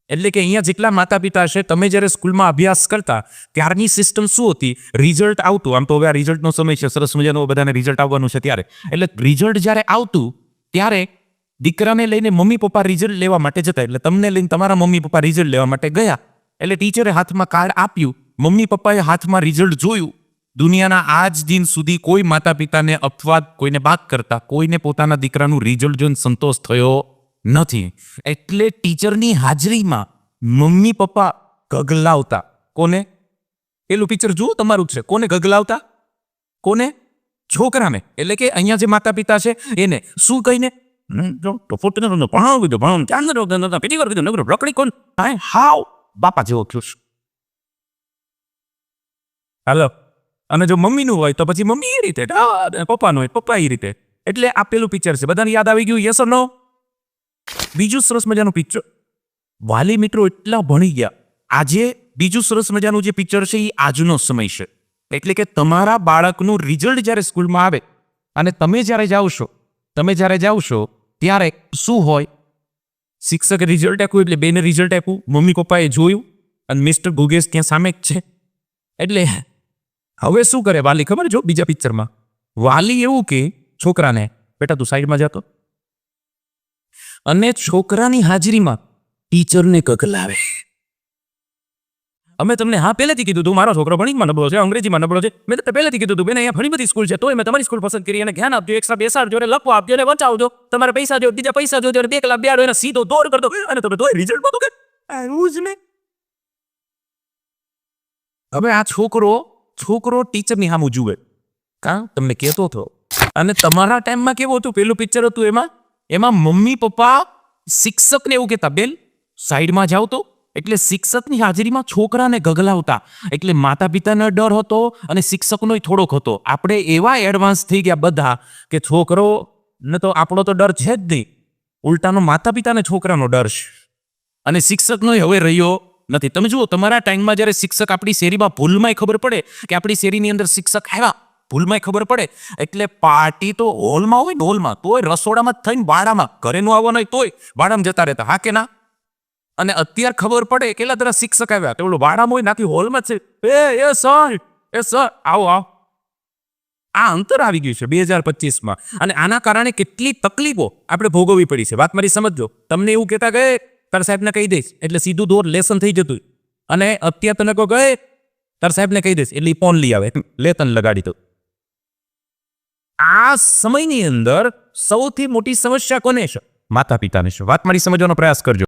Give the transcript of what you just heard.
એટલે કે અહીંયા જેટલા માતા પિતા છે, તમે જ્યારે સ્કૂલમાં અભ્યાસ કરતા ત્યારની સિસ્ટમ શું હતી? રિઝલ્ટ આવતું, આમ તો હવે આ રિઝલ્ટનો સમય છે, સરસ મજાનો બધાને રિઝલ્ટ આવવાનું છે ત્યારે, એટલે રિઝલ્ટ જ્યારે આવતું ત્યારે દીકરાને લઈને મમ્મી પપ્પા રિઝલ્ટ લેવા માટે જતા, એટલે તમને લઈને તમારા મમ્મી પપ્પા રિઝલ્ટ લેવા માટે ગયા, એટલે ટીચરે હાથમાં કાર્ડ આપ્યું, મમ્મી પપ્પાએ હાથમાં રિઝલ્ટ જોયું. દુનિયાના આજ દિન સુધી કોઈ માતા પિતાને અપવાદ કોઈને બાદ કરતા કોઈને પોતાના દીકરાનું રિઝલ્ટ જોઈને સંતોષ થયો નથી. એટલે ટીચરની હાજરીમાં મમ્મી પપ્પા ગગલાવતા. કોને? પેલું પિક્ચર જુઓ, તમારું જ છે. કોને ગગલાવતા? કોને? છોકરાને. એટલે કે અહીંયા જે માતા પિતા છે એને શું કહીને હાવ બાપા જેવો ખુશ. હાલો. અને જો મમ્મીનું હોય તો પછી મમ્મી એ રીતે, પપ્પાનું હોય પપ્પા એ રીતે. એટલે આ પેલું પિક્ચર છે, બધાને યાદ આવી ગયું? યસ ઓર નો? બીજું સરસ મજાનું પિક્ચર, વાલી મિત્રો એટલા ભણી ગયા. આજે બીજું સરસ મજાનું જે પિક્ચર છે એ આજનો સમય છે. એટલે કે તમારા બાળકનું રિઝલ્ટ જ્યારે સ્કૂલમાં આવે અને તમે જ્યારે જાઓ છો ત્યારે શું હોય? શિક્ષકે રિઝલ્ટ આપ્યું એટલે બેને રિઝલ્ટ આપ્યું, મમ્મી પપ્પાએ જોયું અને મિસ્ટર ગુગેશ ત્યાં સામે જ છે. એટલે હવે શું કરે વાલી ખબર? જો બીજા પિક્ચરમાં વાલી એવું કે છોકરાને, બેટા તું સાઈડમાં જતો, અને છોકરાની હાજરીમાં ટીચરને ગગલાવે. અમે તમને હા પહેલેથી કીધું તું મારો છોકરો ભણીમાં નબળો છે, અંગ્રેજીમાં નબળો છે. મેં તો પહેલેથી કીધું તું બેન અહીંયા ઘણી બધી સ્કૂલ છે, તોય મેં તમારી સ્કૂલ પસંદ કરી. અને ધ્યાન આપજો, એક્સ્ટ્રા બેસાડજો, અને લખવા આપજો, અને વંચાવજો. તમારે પૈસા જો, બીજા પૈસા જોજો, અને 2 કલાક બેહાડો, એને સીધો દોર કરતો, અને તમે તોય રિઝલ્ટ બધું કે આવું જ ને. હવે આ છોકરો ટીચરની સામું જુએ, કાં તમને કહેતો હતો. અને તમારા ટાઈમમાં કેવું હતું? પેલું પિક્ચર હતું એમાં મમ્મી પપ્પા શિક્ષકને એવું કહેતા, બેન સાઈડમાં જાવ તો. એટલે શિક્ષકની હાજરીમાં છોકરાને ગગલાવતા. એટલે માતા પિતાનો ડર હતો અને શિક્ષકનો થોડોક હતો. આપણે એવા એડવાન્સ થઈ ગયા બધા કે છોકરો ને તો આપણો તો ડર છે જ નહીં, ઉલટાનો માતા પિતાને છોકરાનો ડર છે, અને શિક્ષકનો હવે રહ્યો નથી. તમે જુઓ, તમારા ટાઈમમાં જ્યારે શિક્ષક આપણી શેરીમાં ભૂલમાંય ખબર પડે કે આપણી શેરીની અંદર શિક્ષક આવ્યા, ભૂલમાંય ખબર પડે, એટલે પાર્ટી તો હોલમાં હોય ને, હોલમાં, તોય રસોડામાં જ થઈને બાળામાં, ઘરે નું આવવાનું હોય તોય બાળામાં જતા રહેતા. હા કે ના? અને અત્યારે ખબર પડે કેટલા તરફ શિક્ષક આવ્યા, તો ઓલું બાળામાં હોય નાખી હોલમાં જ છે. એ સર આવો. આ અંતર આવી ગયું છે 2025માં. અને આના કારણે કેટલી તકલીફો આપણે ભોગવવી પડી છે. વાત મારી સમજો. તમને એવું કહેતા કે તાર સાહેબને કહી દઈશ એટલે સીધું દોર લેસન થઈ જતું, અને અત્યારે તને કહો ગયે તાર સાહેબને કહી દઈશ એટલે ફોન લઈ આવે, લે તને લગાડી દો. આ સમયની અંદર સૌથી મોટી સમસ્યા કોને છે? માતા પિતાને છે. વાત મારી સમજવાનો પ્રયાસ કરજો.